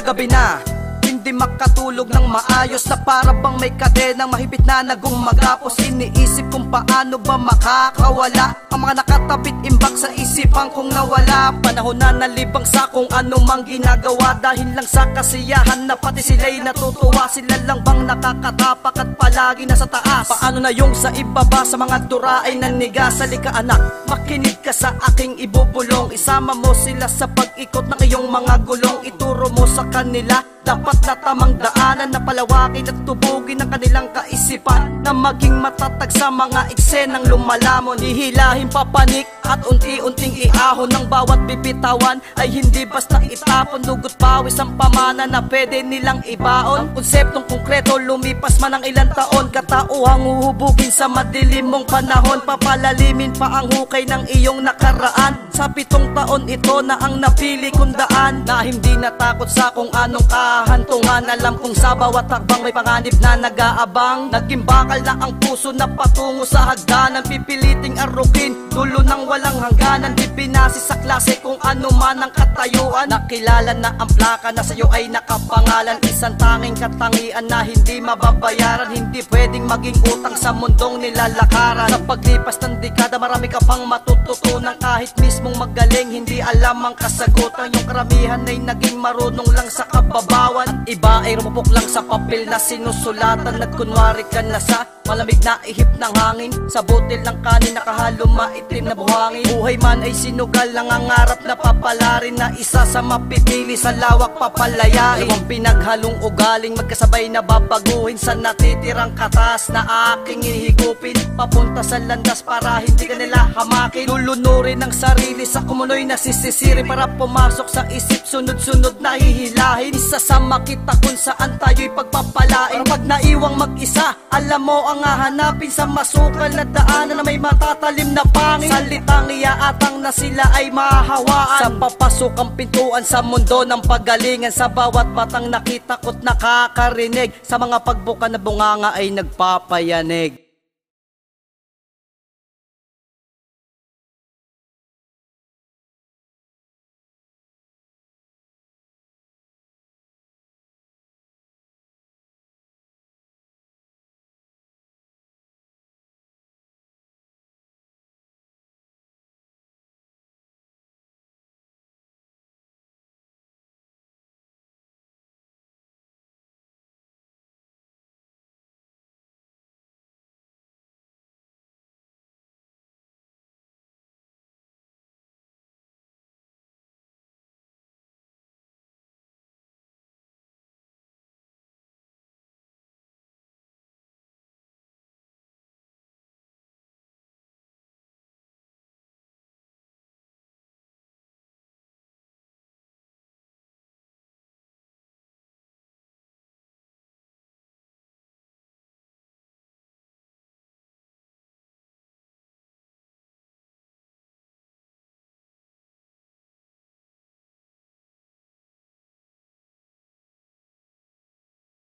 gabi na, hindi makatulog ng maayos, na para bang may kadenang mahigpit na nagumagapos. Iniisip kung paano ba makakawala ang mga nakatabit imbak sa isipan kong nawala. Panahon na nalibang sa kung ano mang ginagawa, dahil lang sa kasiyahan na pati sila'y natutuwa. Sila lang bang nakakatapak at palagi nasa taas? Paano na yung sa ibaba, sa mga dura ay nanigas? Halika anak, makinig ka sa aking ibubulong. Isama mo sila sa pag-ikot ng iyong mga gulong. Ituro mo sa kanila dapat na tamang daanan, na palawakin at tubugin ang kanilang kaisipan, na maging matatag sa mga eksenang lumalamon. Hihilahin papanik at unti-unting iahon ng bawat bibitawan ay hindi basta itapon. Dugot pawis ang pamana na pwede nilang ibaon. Ang konseptong konkreto lumipas man ang ilang taon, katauhang uhubugin sa madilim mong panahon. Papalalimin pa ang hukay ng iyong nakaraan. Sa 7 taon ito na ang napili kong daan, na hindi natakot sa kung anong kahantungan. Alam kong sa bawat takbang may panganib na nag-aabang. Naging bakal na ang puso na patungo sa hagdanan. Pipiliting arukin dulo ng walang hangganan. Di pinasi sa klase kung ano man ang katayuan. Nakilala na ang plaka na sa'yo ay nakapangalan. Isang tanging katangian na hindi mababayaran. Hindi pwedeng maging utang sa mundong nilalakaran. Sa paglipas ng dekada marami ka pang matututunan. Kahit mismong magaling hindi alam ang kasagutan. Yung karamihan ay naging marunong lang sa kababawan, at iba ay rumupok lang sa papel na sinusulatan. Nagkunwari ka na sa malamig na ihip ng hangin, sa butil ng kanin nakahalo maitim na buhangin. Buhay man ay sinugal lang ang harap na papalarin, na isa sa mapipili sa lawak papalayain. Ang pinaghalong ugaling magkasabay na babaguhin, sa natitirang katas na aking ihigupin. Papunta sa landas para hindi ka nila hamakin. Lulunurin ang sarili sa kumunoy na sisisiri, para pumasok sa isip sunod-sunod na hihilahin. Isa sa makita kung saan tayo'y pagpapalain. Pag naiwang mag-isa, alam mo ang hahanapin sa masukal na daanan na may matatalim na pangin. Salitang iaatang na sila ay mahahawaan. Sa papasok ang pintuan sa mundo ng pagalingan, sa bawat batang nakita ko't nakakarinig, sa mga pagbuka na bunganga ay nagpapayanig.